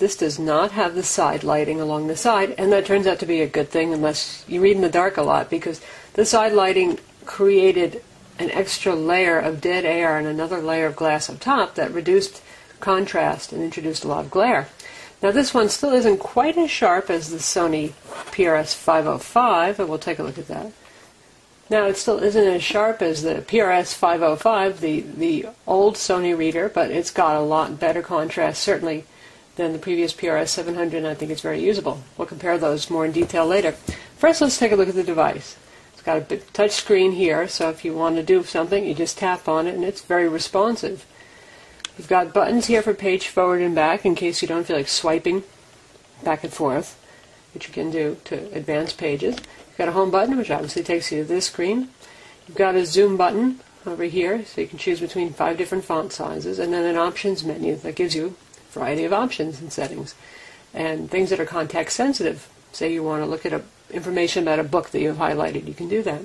this does not have the side lighting along the side, and that turns out to be a good thing unless you read in the dark a lot, because the side lighting created an extra layer of dead air and another layer of glass up top that reduced contrast and introduced a lot of glare. Now this one still isn't quite as sharp as the Sony PRS 505, but we'll take a look at that. Now it still isn't as sharp as the PRS 505, the old Sony reader, but it's got a lot better contrast, certainly, than the previous PRS 700, and I think it's very usable. We'll compare those more in detail later. First, let's take a look at the device. It's got a big touch screen here, so if you want to do something, you just tap on it, and it's very responsive. You've got buttons here for page forward and back, in case you don't feel like swiping back and forth, which you can do to advance pages. You've got a home button, which obviously takes you to this screen. You've got a zoom button over here, so you can choose between 5 different font sizes, and then an options menu that gives you a variety of options and settings. And things that are context sensitive. Say you want to look at information about a book that you've highlighted, you can do that.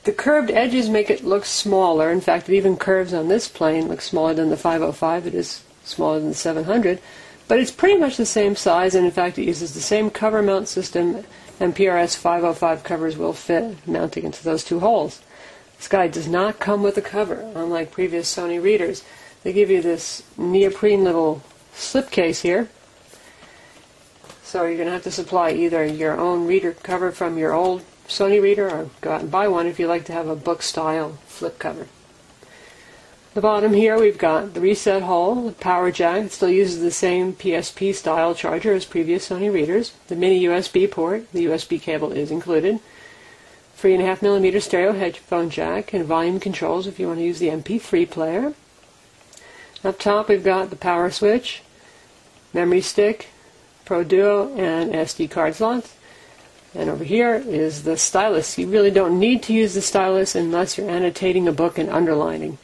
The curved edges make it look smaller. In fact, it even curves on this plane, looks smaller than the 505. It is smaller than the 700. But it's pretty much the same size, and in fact it uses the same cover mount system, and PRS 505 covers will fit, mounting into those two holes. This guy does not come with a cover, unlike previous Sony readers. They give you this neoprene little slipcase here. So you're going to have to supply either your own reader cover from your old Sony reader, or go out and buy one if you like to have a book-style flip cover. The bottom here we've got the reset hole, the power jack. It still uses the same PSP style charger as previous Sony readers. The mini USB port, the USB cable is included. 3.5mm stereo headphone jack, and volume controls if you want to use the MP3 player. Up top we've got the power switch, memory stick, Pro Duo, and SD card slots. And over here is the stylus. You really don't need to use the stylus unless you're annotating a book and underlining.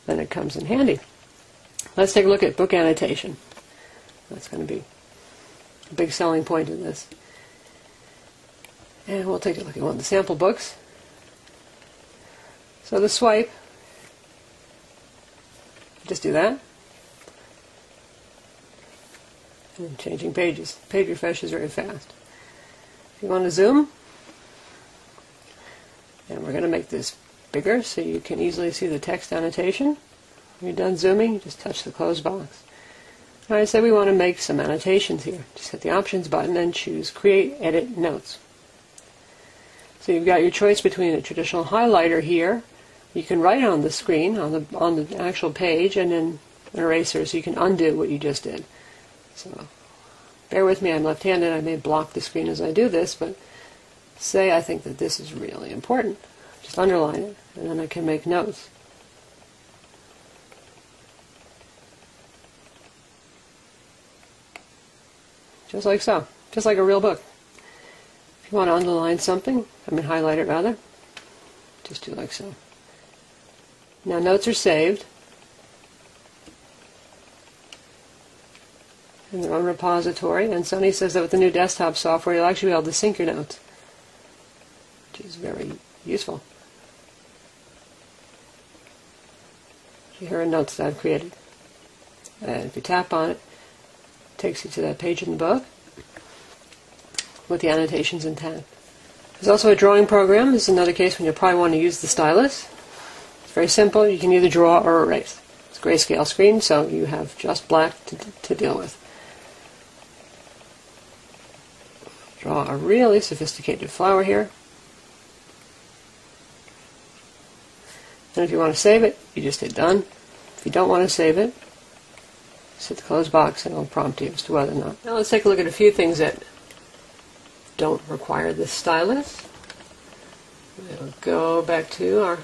Then it comes in handy. Let's take a look at book annotation. That's going to be a big selling point in this. And we'll take a look at one of the sample books. So the swipe, just do that. And changing pages. Page refresh is very fast. If you want to zoom, and we're going to make this bigger so you can easily see the text annotation. When you're done zooming, you just touch the close box. Alright, say we want to make some annotations here. Just hit the options button and choose Create, Edit, Notes. So you've got your choice between a traditional highlighter here. You can write on the screen, on the actual page, and then an eraser so you can undo what you just did. So bear with me, I'm left-handed. I may block the screen as I do this, but say I think that this is really important. Just underline it, and then I can make notes. Just like so. Just like a real book. If you want to underline something, highlight it rather, just do like so. Now notes are saved in their own repository, and Sony says that with the new desktop software you'll actually be able to sync your notes, which is very useful. Here are notes that I've created. And if you tap on it, it takes you to that page in the book with the annotations intact. There's also a drawing program. This is another case when you'll probably want to use the stylus. It's very simple. You can either draw or erase. It's a grayscale screen, so you have just black to deal with. Draw a really sophisticated flower here. And if you want to save it, you just hit done. If you don't want to save it, just hit the close box and it'll prompt you as to whether or not. Now let's take a look at a few things that don't require this stylus. We'll go back to our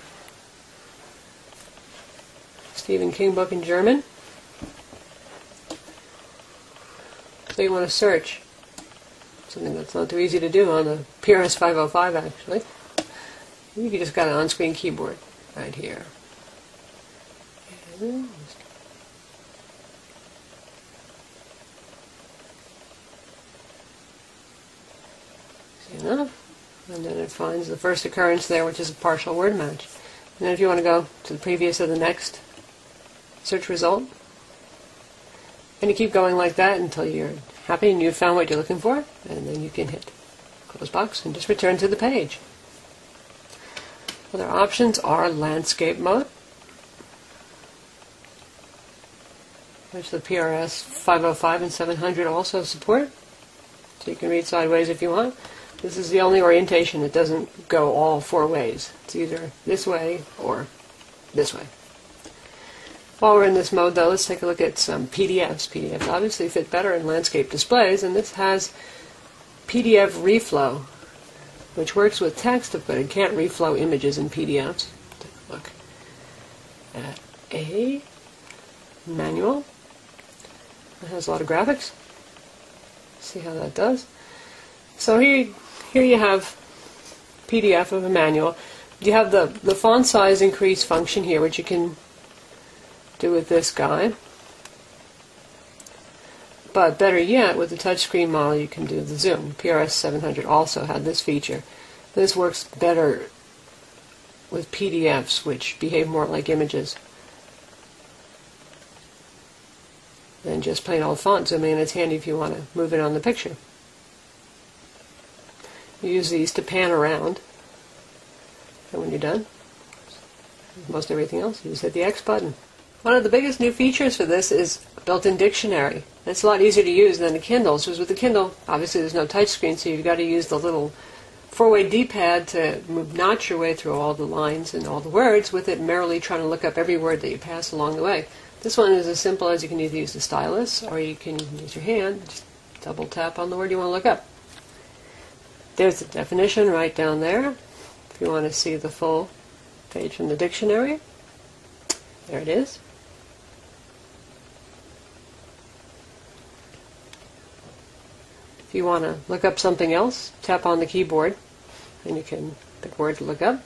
Stephen King book in German. So you want to search. Something that's not too easy to do on the PRS 505 actually. You just got an on-screen keyboard right here. And easy enough. And then it finds the first occurrence there, which is a partial word match. And then if you want to go to the previous or the next search result, And you keep going like that until you're happy and you've found what you're looking for, and then you can hit close box and just return to the page. Other options are landscape mode, which the PRS 505 and 700 also support. So you can read sideways if you want. This is the only orientation. It doesn't go all four ways. It's either this way or this way. While we're in this mode, though, let's take a look at some PDFs. PDFs obviously fit better in landscape displays, and this has PDF reflow, which works with text, but it can't reflow images in PDFs. Take a look at a manual. It has a lot of graphics. See how that does. So here you have PDF of a manual. You have the font size increase function here, which you can do with this guy. But better yet, with the touchscreen model, you can do the zoom. PRS 700 also had this feature. This works better with PDFs, which behave more like images than just plain old font zooming, and it's handy if you want to move it on the picture. You use these to pan around, and when you're done, most everything else, you just hit the X button. One of the biggest new features for this is a built-in dictionary. It's a lot easier to use than the Kindle. So with the Kindle, obviously there's no touchscreen, so you've got to use the little four-way D-pad to notch your way through all the lines and all the words, with it merrily trying to look up every word that you pass along the way. This one is as simple as you can either use the stylus or you can use your hand. Just double tap on the word you want to look up. There's the definition right down there. If you want to see the full page from the dictionary, there it is. If you want to look up something else, tap on the keyboard and you can pick a word to look up.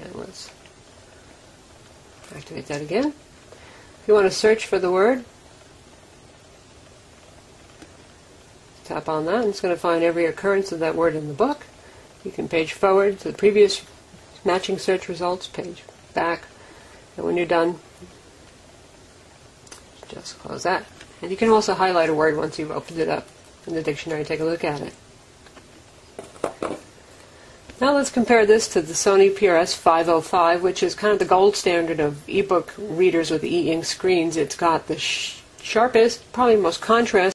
And let's activate that again. If you want to search for the word, tap on that and it's going to find every occurrence of that word in the book. You can page forward to the previous matching search results, page back, and when you're done, just close that. And you can also highlight a word once you've opened it up in the dictionary. Take a look at it. Now let's compare this to the Sony PRS 505, which is kind of the gold standard of ebook readers with e-ink screens. It's got the sharpest, probably most contrast